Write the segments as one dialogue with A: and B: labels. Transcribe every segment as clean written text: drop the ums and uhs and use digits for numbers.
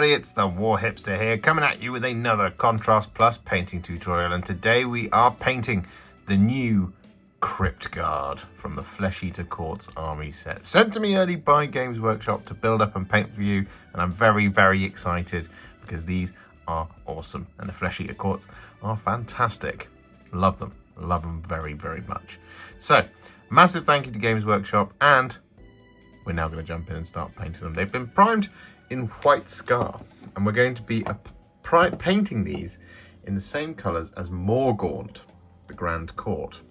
A: everybody, it's the Warhipster here, coming at you with another Contrast Plus painting tutorial, and today we are painting the new Cryptguard from the Flesh Eater Court's army set, sent to me early by Games Workshop to build up and paint for you, and I'm very, very excited because these are awesome, and the Flesh Eater Courts are fantastic. Love them very, very much. So, massive thank you to Games Workshop, and we're now going to jump in and start painting them. They've been primed in white scar, and we're going to be painting these in the same colours as Morgaunt, the Grand Court.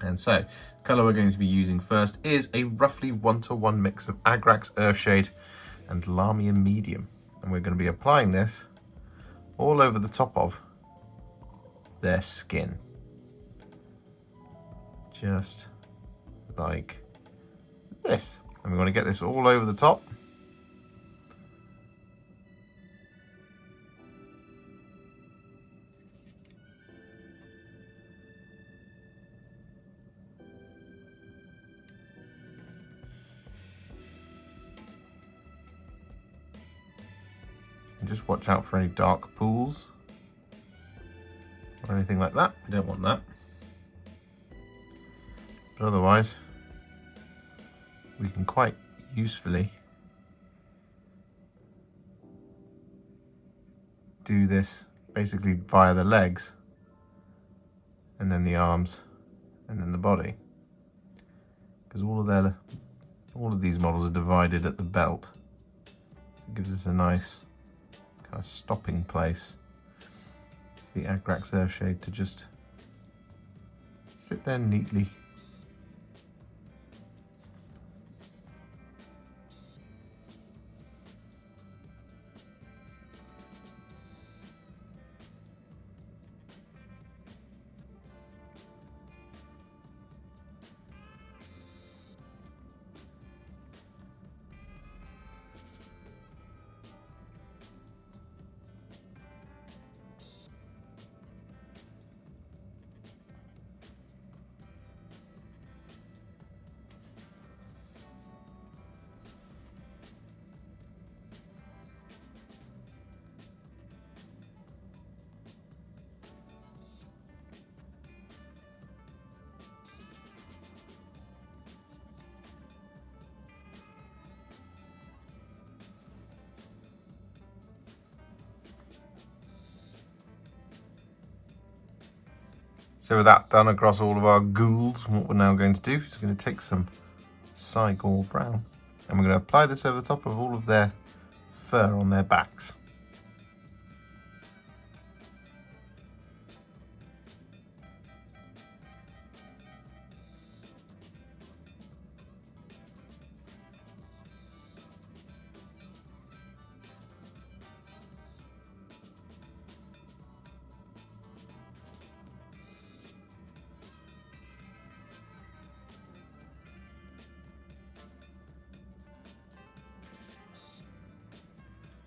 A: And so, the colour we're going to be using first is a roughly 1-to-1 mix of Agrax Earthshade and Lahmian Medium. And we're going to be applying this all over the top of their skin. Just like this. And we're going to get this all over the top. And just watch out for any dark pools or anything like that. We don't want that. But otherwise, we can quite usefully do this basically via the legs and then the arms and then the body, because all of these models are divided at the belt. It gives us a nice kind of stopping place for the Agrax Earthshade to just sit there neatly. So with that done across all of our ghouls, what we're now going to do is we're going to take some Cygor Brown and we're going to apply this over the top of all of their fur on their backs.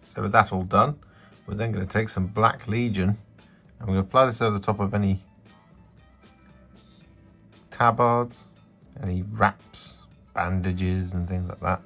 A: So with that all done, we're then going to take some Black Legion and we're going to apply this over the top of any tabards, any wraps, bandages and things like that.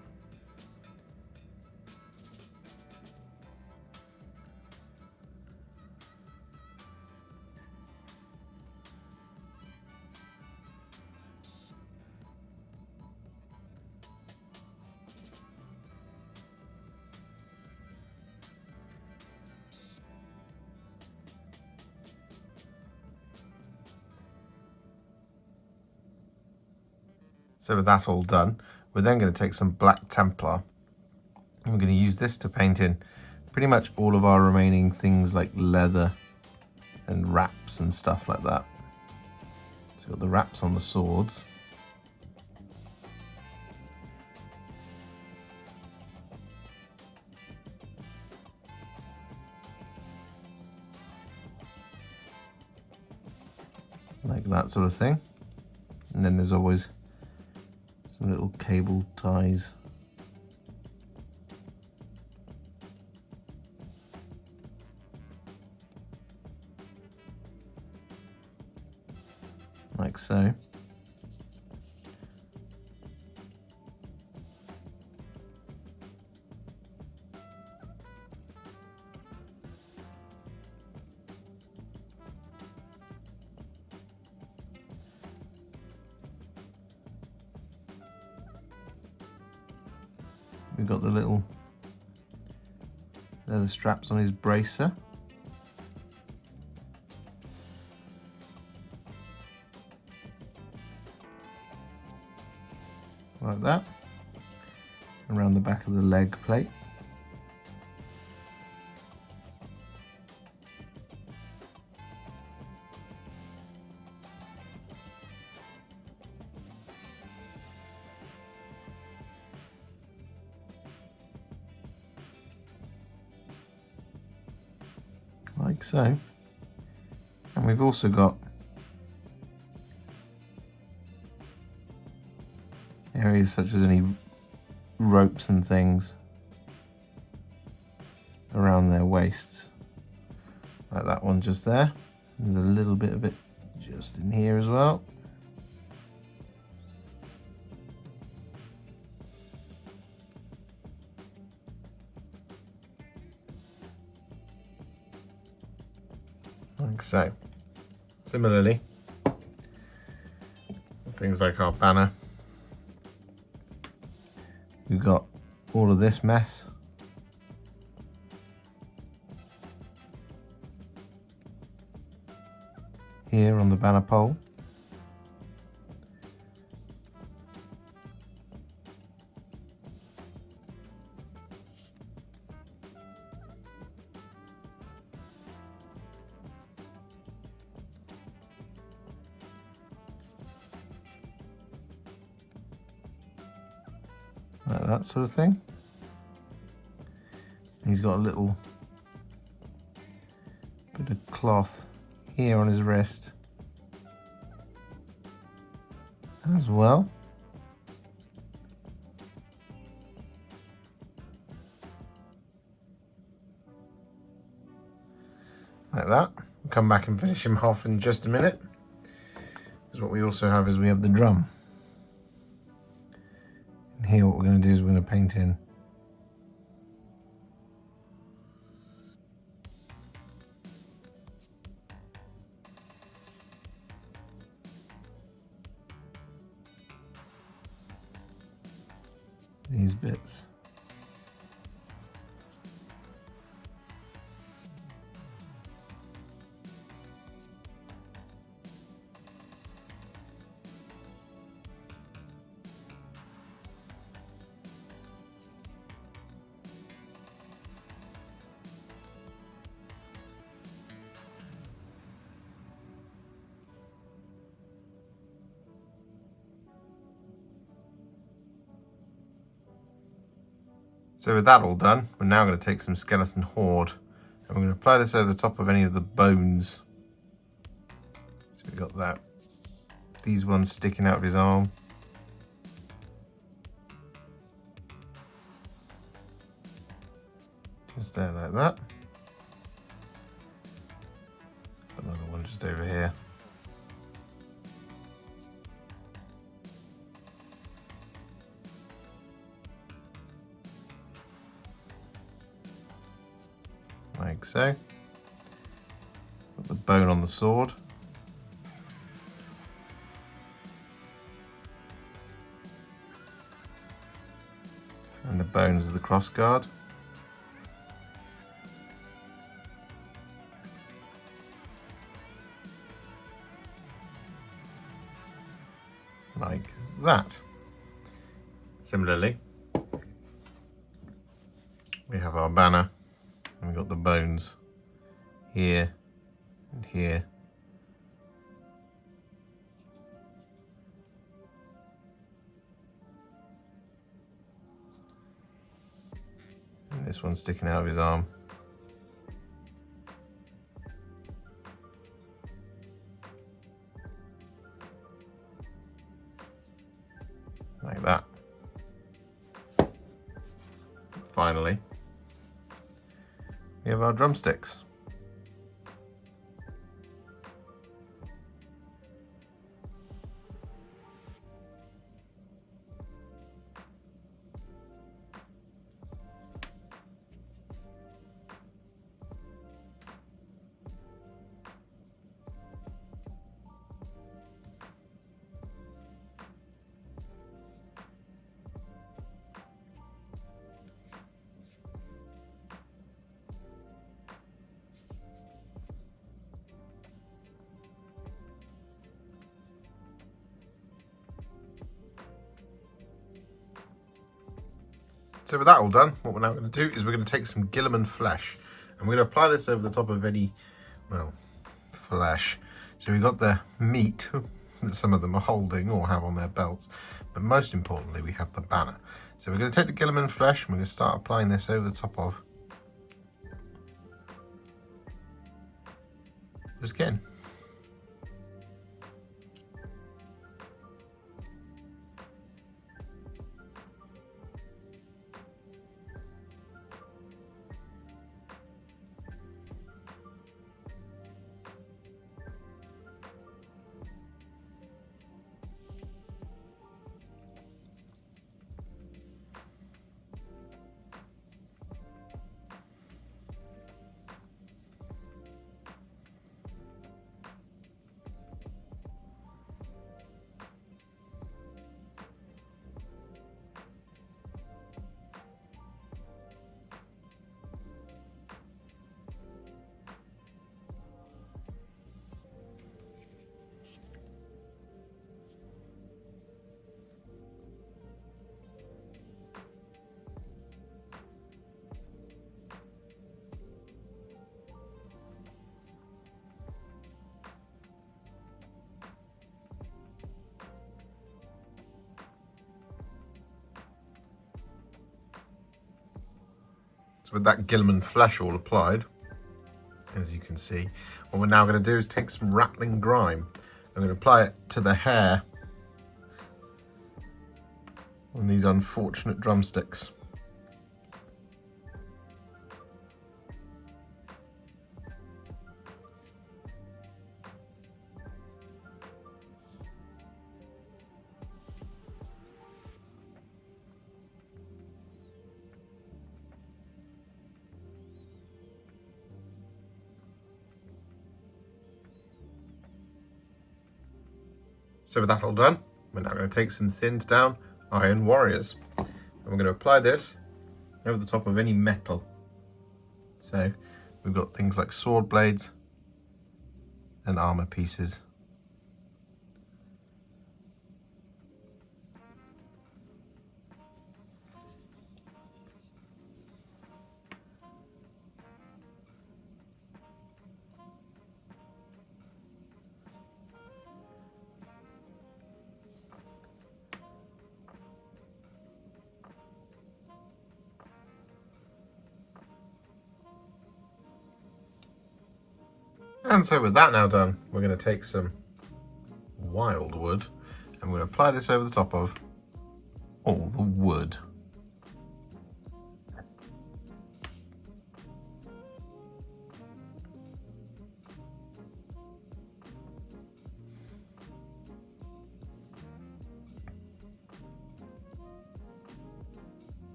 A: So with that all done, we're then going to take some Black Templar and we're going to use this to paint in pretty much all of our remaining things like leather and wraps and stuff like that. So we've got the wraps on the swords. Like that sort of thing. And then there's always some little cable ties. Like so. We've got the little leather straps on his bracer. Like that. Around the back of the leg plate. Like so. And we've also got areas such as any ropes and things around their waists, like that one just there. There's a little bit of it just in here as well. Like so. Similarly, things like our banner, we've got all of this mess. Here on the banner pole. Like that sort of thing. He's got a little bit of cloth here on his wrist as well. Like that. We'll come back and finish him off in just a minute. Because what we also have is we have the drum. And here what we're going to do is we're going to paint in these bits. So with that all done, we're now going to take some skeleton horde and we're going to apply this over the top of any of the bones. So we've got that, these ones sticking out of his arm. Just there like that. Another one just over here. Like so. Put the bone on the sword. And the bones of the crossguard. Like that. Similarly, we have our banner. And we've got the bones here and here. And this one's sticking out of his arm. Like that. Finally, we have our drumsticks. So with that all done, what we're now going to do is we're going to take some Guilliman Flesh, and we're going to apply this over the top of any, well, flesh. So we've got the meat that some of them are holding or have on their belts, but most importantly we have the banner. So we're going to take the Guilliman Flesh and we're going to start applying this over the top of the skin. So with that Guilliman Flesh all applied, as you can see, what we're now going to do is take some Ratling Grime. I'm going to apply it to the hair on these unfortunate drumsticks. So with that all done, we're now going to take some thinned down Iron Warriors. And we're going to apply this over the top of any metal. So we've got things like sword blades and armor pieces. And so with that now done, we're going to take some Wyldwood and we're going to apply this over the top of all the wood.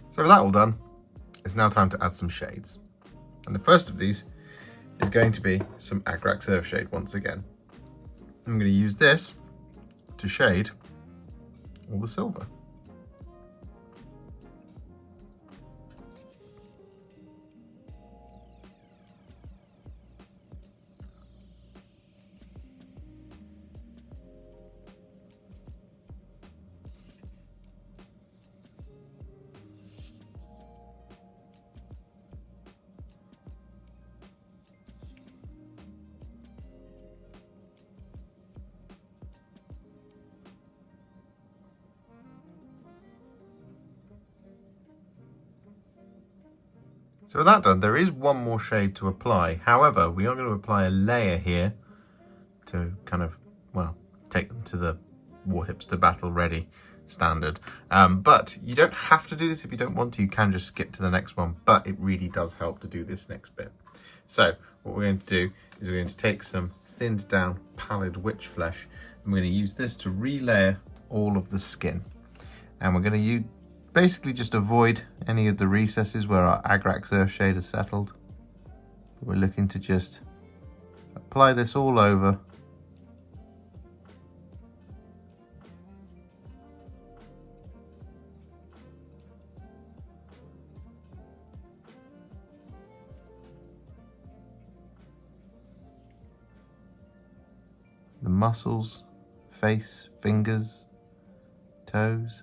A: So with that all done, it's now time to add some shades. And the first of these is going to be some Agrax Earthshade once again. I'm going to use this to shade all the silver. So with that done, there is one more shade to apply. However, we are going to apply a layer here to kind of, well, take them to the Warhipster battle ready standard. But you don't have to do this if you don't want to. You can just skip to the next one, but it really does help to do this next bit. So what we're going to do is we're going to take some thinned down Pallid witch flesh and we're going to use this to relayer all of the skin. And we're going to basically just avoid any of the recesses where our Agrax Earthshade has settled. We're looking to just apply this all over. the muscles, face, fingers, toes.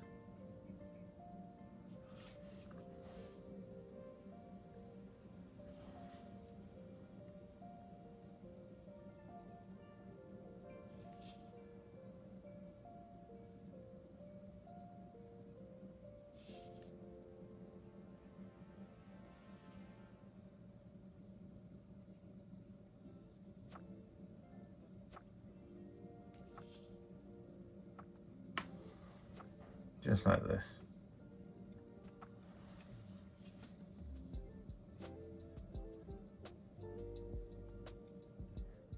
A: Just like this.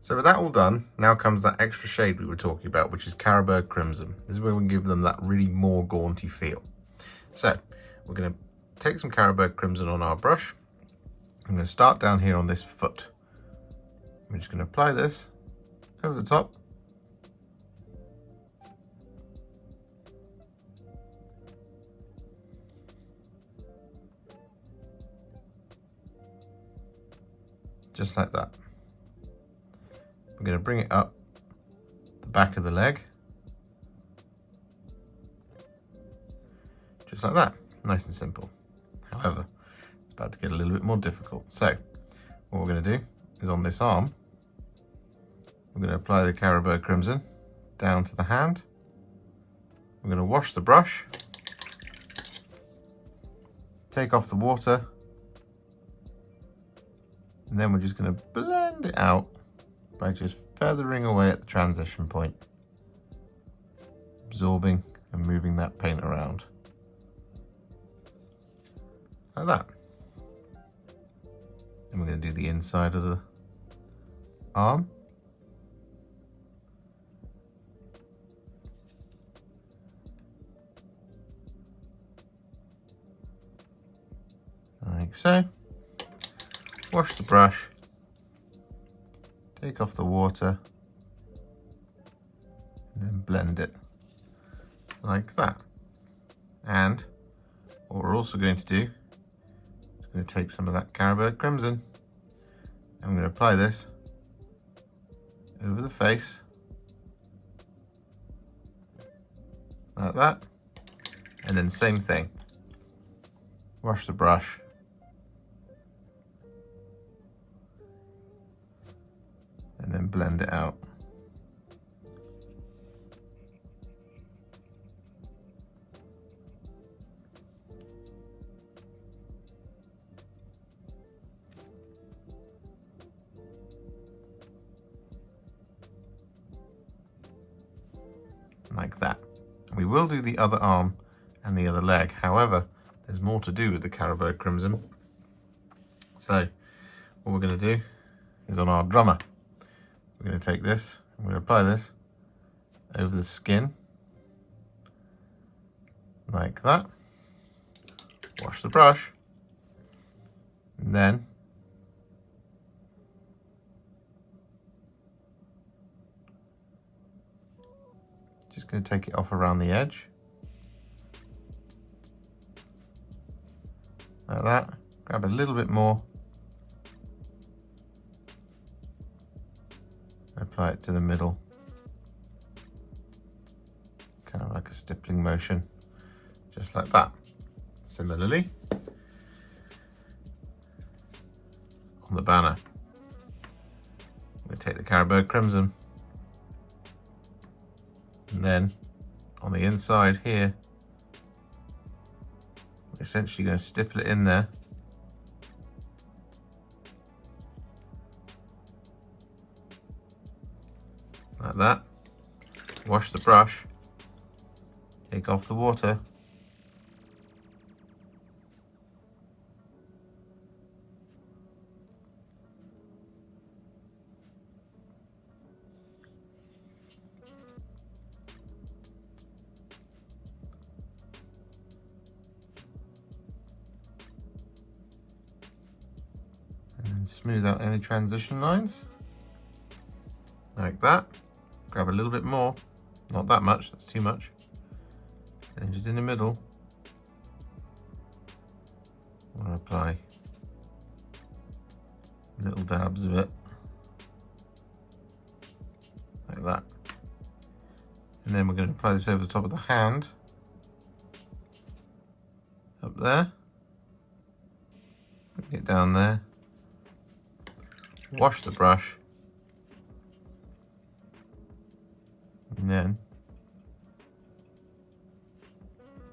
A: So with that all done, now comes that extra shade we were talking about, which is Carroburg Crimson. This is where we can give them that really more gaunty feel. So we're going to take some Carroburg Crimson on our brush. I'm going to start down here on this foot. I'm just going to apply this over the top. Just like that. I'm going to bring it up the back of the leg. Just like that. Nice and simple. However, it's about to get a little bit more difficult. So, what we're going to do is on this arm, we're going to apply the Carroburg Crimson down to the hand. We're going to wash the brush, take off the water, and then we're just going to blend it out by just feathering away at the transition point, absorbing and moving that paint around. Like that. And we're going to do the inside of the arm. Like so. Wash the brush, take off the water, and then blend it like that. And what we're also going to do is going to take some of that Carroburg Crimson, and I'm going to apply this over the face, like that, and then same thing. Wash the brush, and then blend it out. Like that. We will do the other arm and the other leg. However, there's more to do with the Carroburg Crimson. So what we're going to do is on our drummer, we're going to take this, I'm going to apply this over the skin, like that. Wash the brush, and then just going to take it off around the edge, like that. Grab a little bit more, apply it to the middle, kind of like a stippling motion, just like that. Similarly, on the banner, I'm going to take the Carroburg Crimson, and then on the inside here, we're essentially going to stipple it in there. Like that. Wash the brush, take off the water, and then smooth out any transition lines, like that. Grab a little bit more, not that much, that's too much. And just in the middle, I'm going to apply little dabs of it, like that. And then we're going to apply this over the top of the hand, up there, bring it down there, wash the brush, and then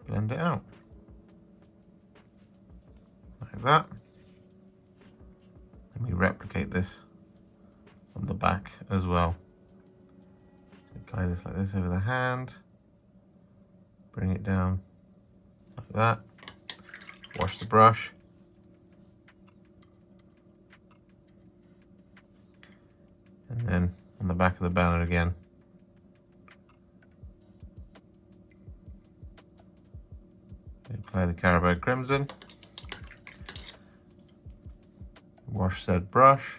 A: blend it out like that. And we replicate this on the back as well. Apply this like this over the hand, bring it down like that, wash the brush, and then on the back of the banner again. Apply the Carroburg Crimson, wash said brush,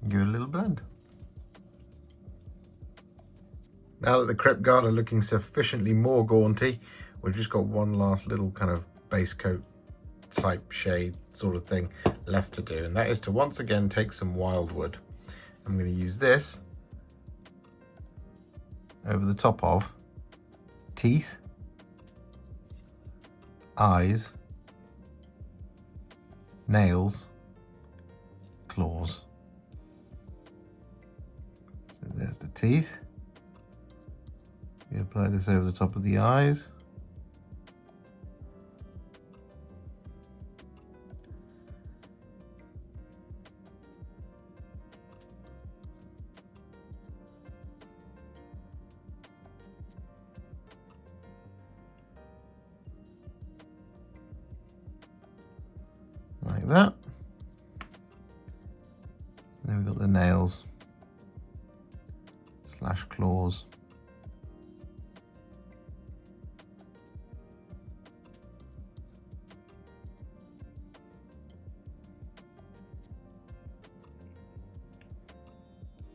A: give it a little blend. Now that the Cryptguard are looking sufficiently more gaunty, we've just got one last little kind of base coat type shade sort of thing left to do, and that is to once again take some Wyldwood. I'm going to use this over the top of teeth, eyes, nails, claws. So there's the teeth. We apply this over the top of the eyes. Like that. Then we've got the nails slash claws.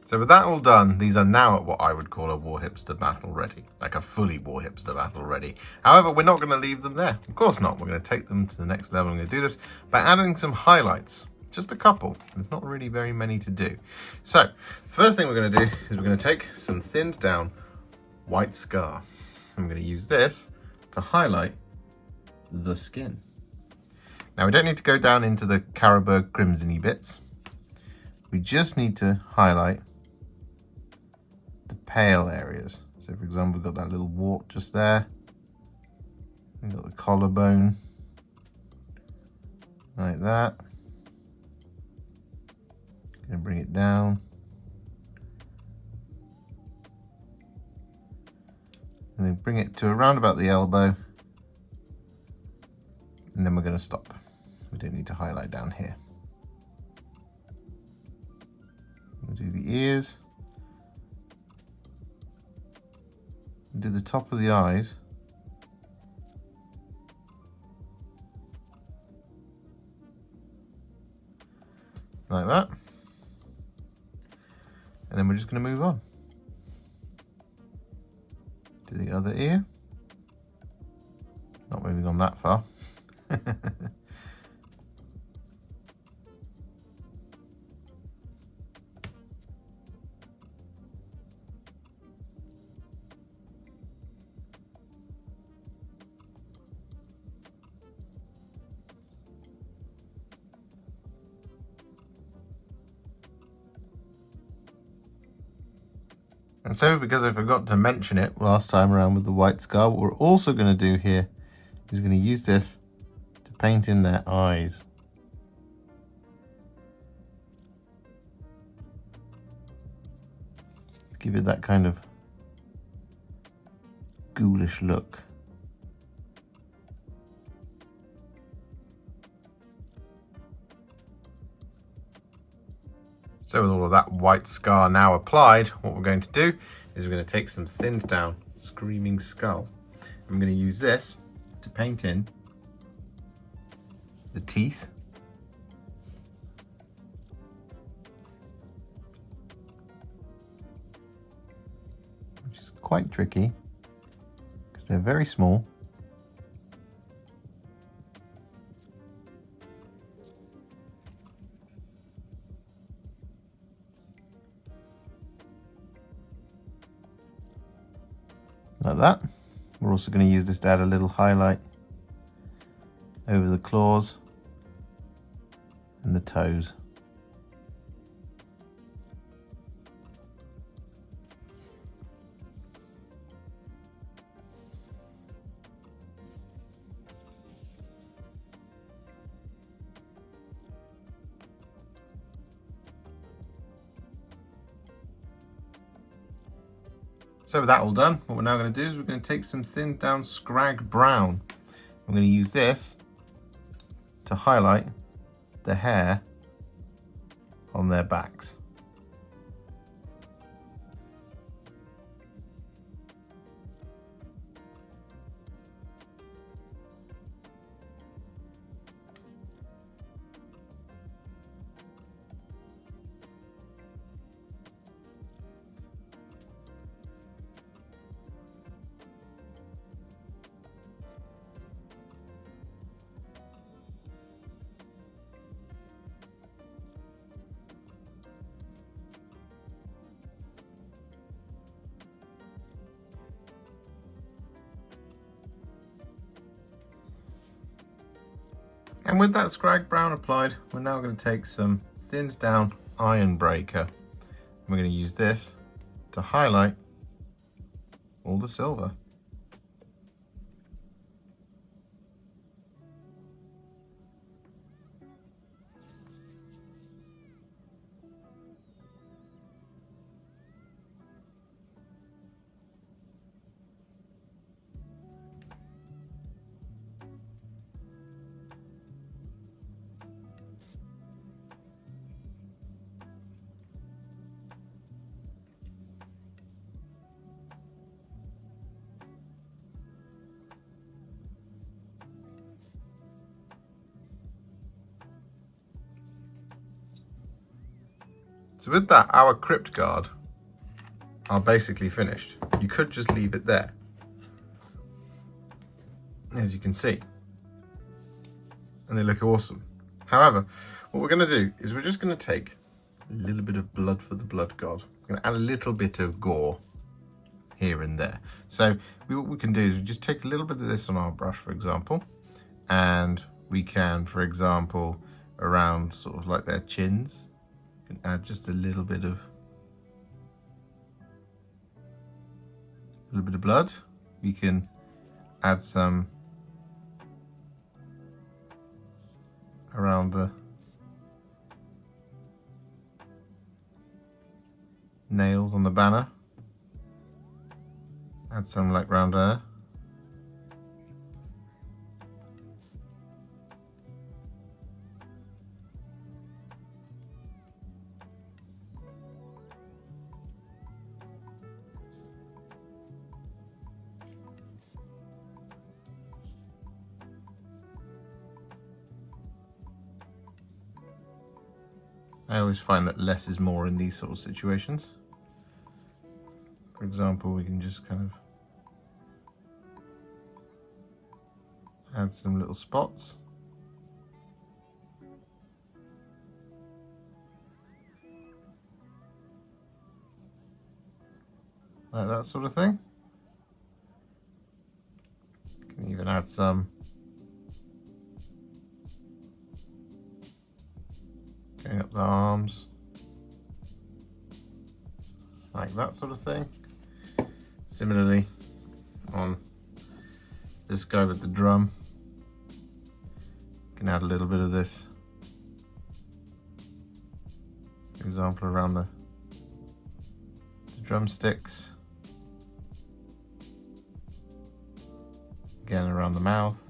A: So with that all done, these are now at what I would call a Warhipster battle ready, like a fully Warhipster battle ready. However, we're not going to leave them there. Of course not. We're going to take them to the next level. I'm going to do this by adding some highlights. Just a couple. There's not really very many to do. So first thing we're going to do is we're going to take some thinned down white scar. I'm going to use this to highlight the skin. Now we don't need to go down into the Carroburg Crimson-y bits. We just need to highlight the pale areas. So for example, we've got that little wart just there. We've got the collarbone, like that. Gonna bring it down. And then bring it to around about the elbow. And then we're gonna stop. We don't need to highlight down here. We'll do the ears. Do the top of the eyes. Like that. And then we're just going to move on. Do the other ear. Not moving on that far. And so, because I forgot to mention it last time around with the white scar, what we're also going to do here is going to use this to paint in their eyes. Give it that kind of ghoulish look. So with all of that white scar now applied, what we're going to do is we're going to take some thinned down Screaming Skull. I'm going to use this to paint in the teeth, which is quite tricky because they're very small. Like that. We're also going to use this to add a little highlight over the claws and the toes. So with that all done, what we're now going to do is we're going to take some thinned down Skrag Brown. I'm going to use this to highlight the hair on their backs. And with that Skrag Brown applied, we're now going to take some thinned down Ironbreaker. We're going to use this to highlight all the silver. So with that, our Cryptguard are basically finished. You could just leave it there, as you can see, and they look awesome. However, what we're going to do is we're just going to take a little bit of blood for the blood god. We're going to add a little bit of gore here and there. So what we can do is we just take a little bit of this on our brush, for example, and we can, for example, around sort of like their chins, we can add just a little bit of blood. We can add some around the nails on the banner. Add some like round there. I always find that less is more in these sort of situations. For example, we can just kind of add some little spots. Like that sort of thing. Can even add some going up the arms, like that sort of thing. Similarly, on this guy with the drum, you can add a little bit of this, for example, around the drumsticks, again around the mouth,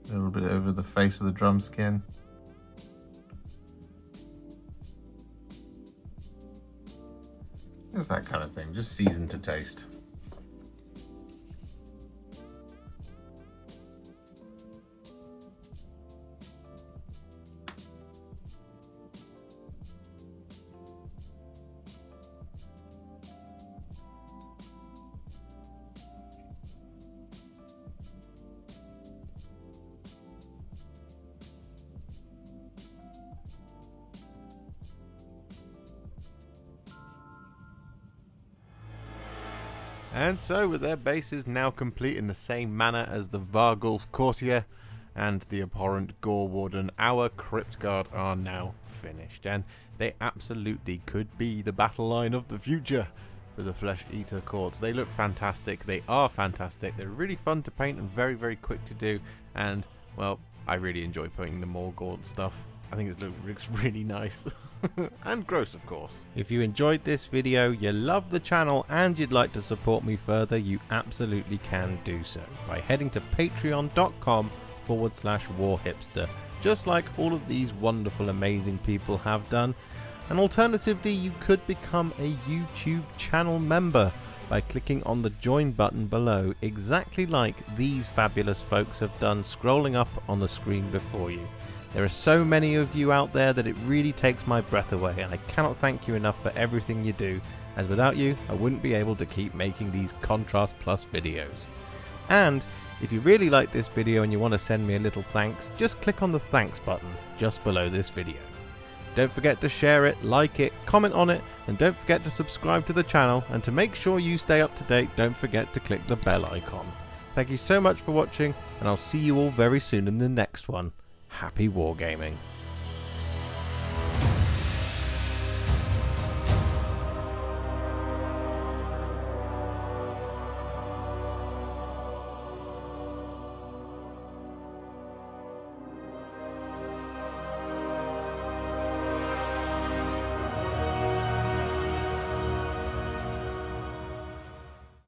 A: a little bit over the face of the drum skin. Just that kind of thing, just seasoned to taste. And so with their bases now complete in the same manner as the Vargul's Courtier and the abhorrent Gore Warden, our Cryptguard are now finished, and they absolutely could be the battle line of the future for the Flesh Eater Courts. They look fantastic, they are fantastic, they're really fun to paint and very, very quick to do, and, well, I really enjoy putting the Morgaunt stuff. I think it looks really nice. And gross, of course. If you enjoyed this video, you love the channel, and you'd like to support me further, you absolutely can do so by heading to patreon.com/warhipster, just like all of these wonderful, amazing people have done. And alternatively, you could become a YouTube channel member by clicking on the join button below, exactly like these fabulous folks have done, scrolling up on the screen before you. There are so many of you out there that it really takes my breath away, and I cannot thank you enough for everything you do, as without you I wouldn't be able to keep making these Contrast Plus videos. And if you really like this video and you want to send me a little thanks, just click on the thanks button just below this video. Don't forget to share it, like it, comment on it, and don't forget to subscribe to the channel, and to make sure you stay up to date, don't forget to click the bell icon. Thank you so much for watching, and I'll see you all very soon in the next one. Happy wargaming.